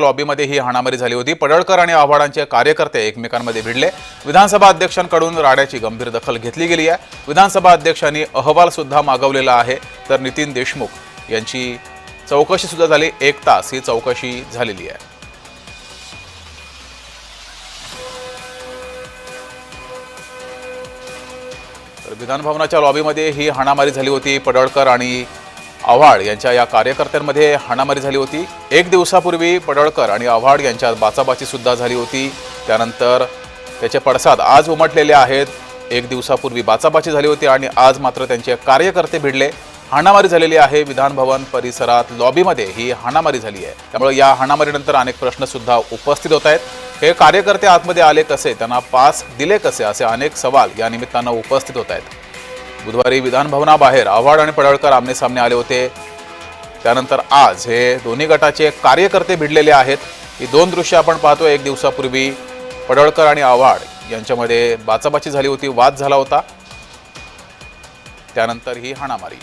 लॉबीमध्ये ही हाणामारी झाली होती। पडळकर आणि आव्हाडांचे कार्यकर्ते एकमेकांमध्ये भिडले। विधानसभा अध्यक्षांकडून राड्याची गंभीर दखल घेतली गेली आहे। विधानसभा अध्यक्षांनी अहवाल सुद्धा मागवलेला आहे। तर नितीन देशमुख यांची चौकशी सुद्धा झाली। 1 तास ही चौकशी झालेली आहे। तर विधानभवनाच्या लॉबीमध्ये ही हाणामारी झाली होती। पडळकर आणि आव्हाड यांच्या या कार्यकर्त्यांमध्ये हाणामारी झाली होती। 1 दिवसापूर्वी पडळकर आणि आव्हाड यांच्यात बाचाबाची सुद्धा झाली होती। त्यानंतर त्याचे पडसाद आज उमटलेले आहेत। 1 दिवसापूर्वी बाचाबाची झाली होती आणि आज मात्र त्यांचे कार्यकर्ते भिडले। हाणामारी झालेली आहे। विधानभवन परिसरात लॉबीमध्ये ही हाणामारी झाली आहे। त्यामुळे या हाणामारीनंतर अनेक प्रश्न सुद्धा उपस्थित होत आहेत। हे कार्यकर्ते आतमध्ये आले कसे, त्यांना पास दिले कसे, असे अनेक सवाल या निमित्तानं उपस्थित होत आहेत। बुधवारी विधानभवनाबाहेर आव्हाड आणि पडळकर आमने सामने आले होते। त्यानंतर आज हे दोन्ही गटाचे कार्यकर्ते भिडलेले आहेत। ही 2 दृश्य आपण पाहतोय। 1 दिवसापूर्वी पडळकर आणि आव्हाड यांच्यामध्ये बाचाबाची झाली होती, वाद झाला होता। त्यानंतर ही हाणामारी।